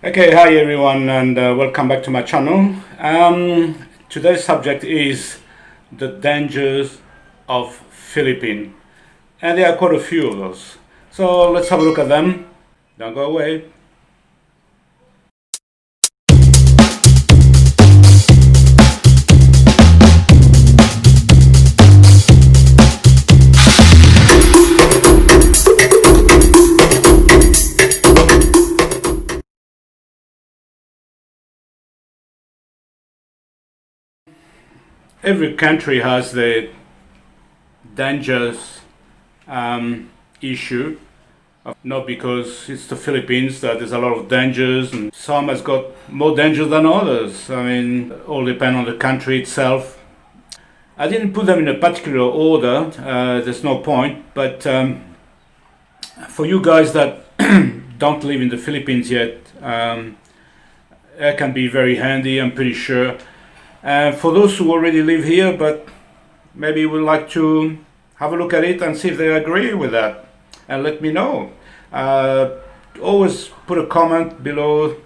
Okay, hi everyone, and welcome back to my channel. Today's subject is the dangers of Philippines, and there are quite a few of those. So let's have a look at them. Don't go away. Every country has the dangers issue. Not because it's the Philippines that there's a lot of dangers, and some has got more dangers than others. I mean, all depend on the country itself. I didn't put them in a particular order. There's no point. But for you guys that don't live in the Philippines yet, it can be very handy. I'm pretty sure. For those who already live here, but maybe would like to have a look at it and see if they agree with that, and let me know. Always put a comment below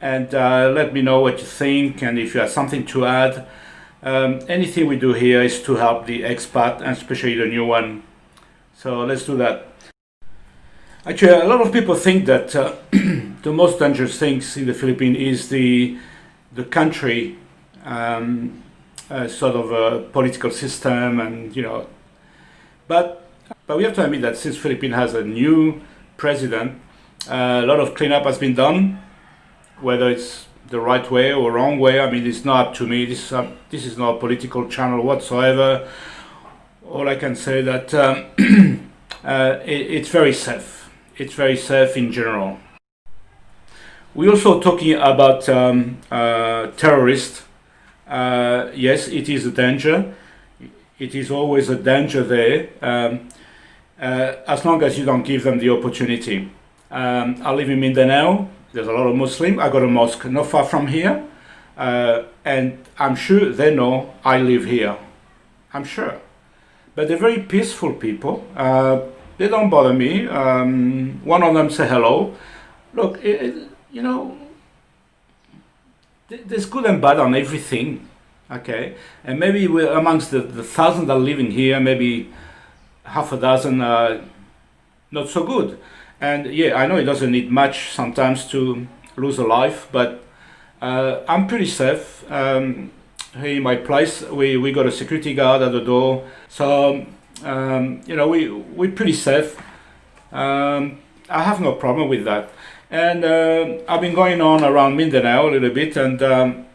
and let me know what you think, and if you have something to add. Anything we do here is to help the expat, and especially the new one. So let's do that. Actually, a lot of people think that the most dangerous things in the Philippines is the country, sort of a political system, and but we have to admit that since Philippines has a new president, a lot of cleanup has been done. Whether it's the right way or wrong way, I mean, it's not up to me. This is not a political channel whatsoever. All I can say that it's very safe. It's very safe in general. We're also talking about terrorists. Yes, it is a danger. It is always a danger there, as long as you don't give them the opportunity. I live in Mindanao. There's a lot of Muslims. I got a mosque not far from here, and I'm sure they know I live here. I'm sure, but they're very peaceful people. They don't bother me. One of them say hello. Look, there's good and bad on everything. Okay, and maybe we're amongst the thousand that are living here, maybe half a dozen are not so good. And yeah, I know it doesn't need much sometimes to lose a life, but I'm pretty safe. Here in my place, we got a security guard at the door, so we're pretty safe. I have no problem with that. And I've been going on around Mindanao a little bit, and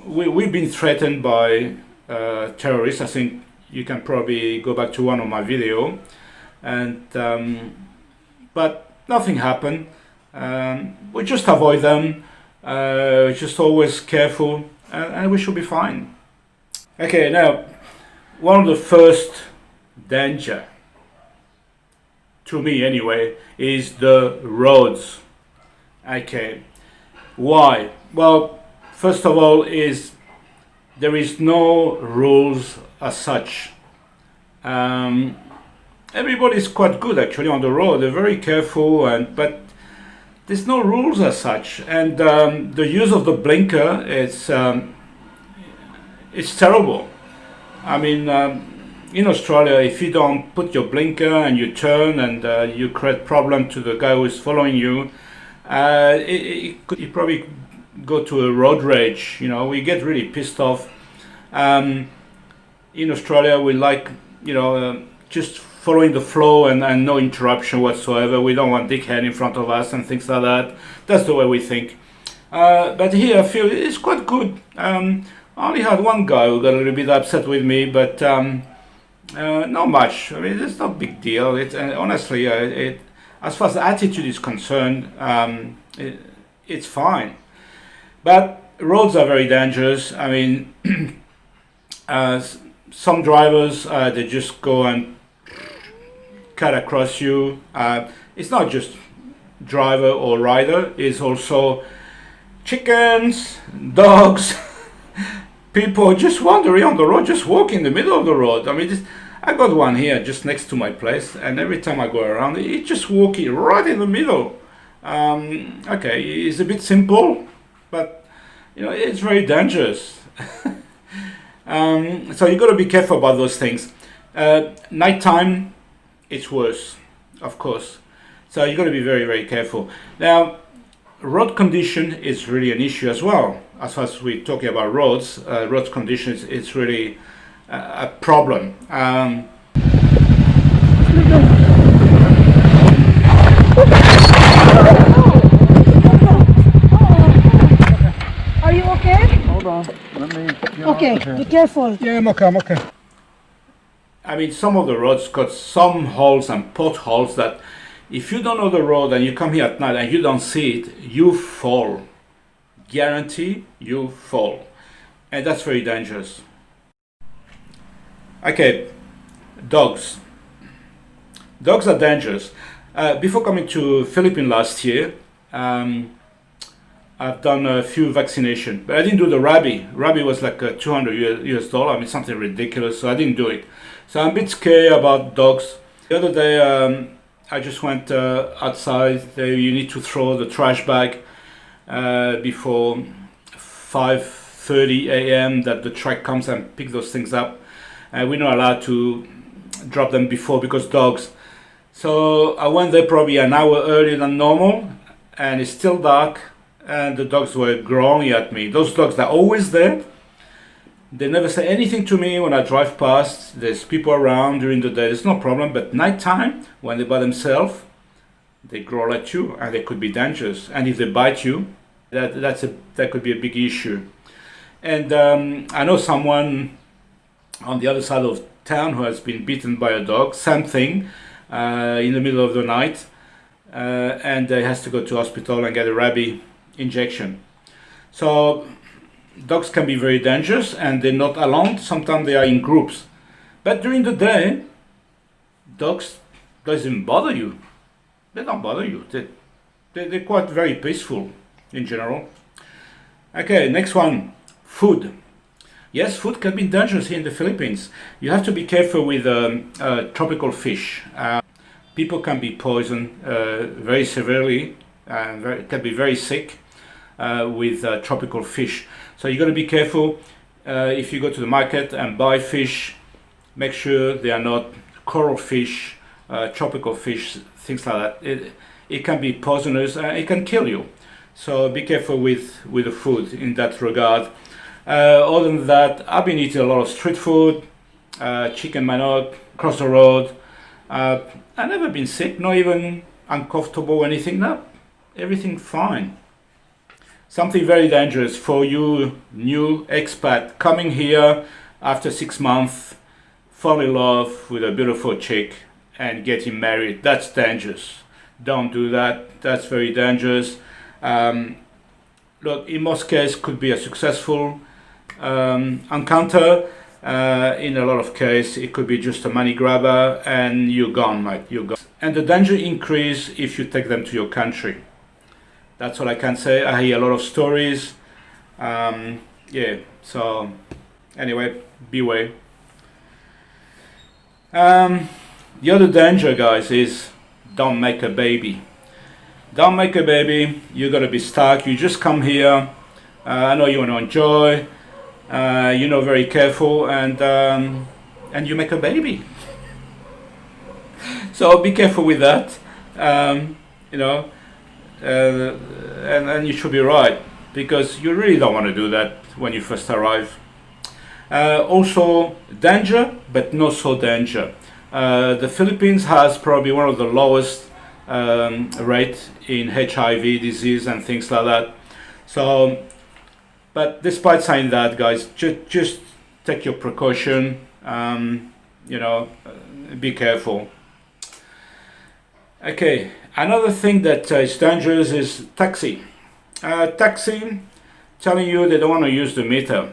we've been threatened by terrorists. I think you can probably go back to one of my video, and but nothing happened. We just avoid them. Just always careful, and we should be fine. Okay, now one of the first danger, to me anyway, is the roads. Okay, why? Well, first of all, there is no rules as such. Everybody's quite good actually on the road. They're very careful, but there's no rules as such. And the use of the blinker it's terrible. I mean, in Australia, if you don't put your blinker and you turn and you create problem to the guy who is following you, you probably go to a road rage. We get really pissed off. In Australia, we like just following the flow and no interruption whatsoever. We don't want dickhead in front of us and things like that. That's the way we think. But here I feel it's quite good. I only had one guy who got a little bit upset with me, but not much. I mean, it's not a big deal. Honestly, as far as the attitude is concerned, it's fine. But roads are very dangerous. I mean, some drivers, they just go and cut across you. It's not just driver or rider, it's also chickens, dogs, people just wandering on the road, just walking in the middle of the road. I mean, I got one here just next to my place, and every time I go around, it's just walking right in the middle. Okay, it's a bit simple, but it's very dangerous. So you got to be careful about those things. Nighttime, it's worse, of course. So you got to be very, very careful. Now, road condition is really an issue as well. As far as we're talking about roads, road conditions is really a problem. Are you okay? Hold on, let me get Okay, off of be here. careful. Yeah, I'm okay. I mean, some of the roads got some holes and potholes that if you don't know the road and you come here at night and you don't see it, you fall. Guarantee you fall. And that's very dangerous. Okay, dogs. Dogs are dangerous. Before coming to Philippines last year, I've done a few vaccinations, but I didn't do the rabies. Rabies was like $200 US. I mean, something ridiculous, so I didn't do it. So I'm a bit scared about dogs. The other day, I just went outside. You need to throw the trash bag before 5:30 a.m. that the truck comes and pick those things up. We're not allowed to drop them before because dogs. So I went there probably an hour earlier than normal, and it's still dark. And the dogs were growling at me. Those dogs that are always there. They never say anything to me when I drive past. There's people around during the day. There's no problem. But nighttime, when they're by themselves, they growl at you, and they could be dangerous. And if they bite you, that could be a big issue. And I know someone on the other side of town who has been bitten by a dog. Same thing, in the middle of the night, and he has to go to hospital and get a rabies injection. So dogs can be very dangerous, and they're not alone. Sometimes they are in groups, but during the day, dogs doesn't bother you. They don't bother you. They're quite very peaceful in general. Okay, next one, food. Yes, food can be dangerous here in the Philippines. You have to be careful with tropical fish. People can be poisoned very severely and can be very sick with tropical fish. So you got to be careful if you go to the market and buy fish. Make sure they are not coral fish, tropical fish, things like that. It can be poisonous. It can kill you. So be careful with the food in that regard. Other than that, I've been eating a lot of street food, chicken manok, across the road. I've never been sick, not even uncomfortable or anything. No, everything fine. Something very dangerous for you new expat coming here after 6 months, fall in love with a beautiful chick and getting married. That's dangerous. Don't do that. That's very dangerous. Look, in most cases, could be a successful encounter. In a lot of cases, it could be just a money grabber, and you're gone, mate. You're gone. And the danger increase if you take them to your country. That's all I can say. I hear a lot of stories. Yeah. So, anyway, beware. The other danger, guys, is don't make a baby. Don't make a baby. You gotta be stuck. You just come here. I know you want to enjoy. Very careful, and you make a baby. So be careful with that. And you should be right, because you really don't want to do that when you first arrive. Also, danger, but not so danger. The Philippines has probably one of the lowest rate in HIV disease and things like that. So, but despite saying that, guys, just take your precaution. Be careful. Okay, another thing that is dangerous is taxi. Taxi telling you they don't want to use the meter.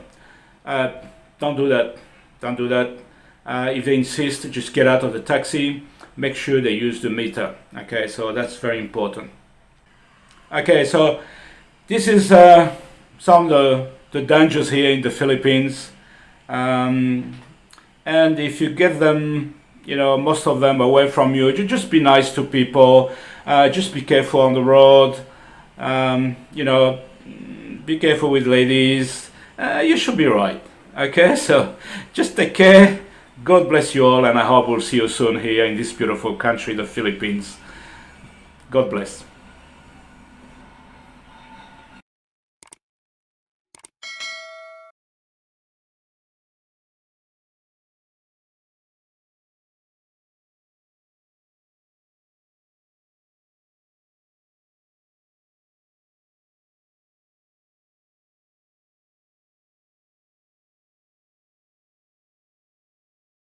Don't do that. Don't do that. If they insist, just get out of the taxi. Make sure they use the meter. Okay, so that's very important. Okay, so this is some of the dangers here in the Philippines. And if you get them, most of them away from you, just be nice to people. Just be careful on the road. You know, be careful with ladies. You should be right. Okay, so just take care. God bless you all, and I hope we'll see you soon here in this beautiful country, the Philippines. God bless.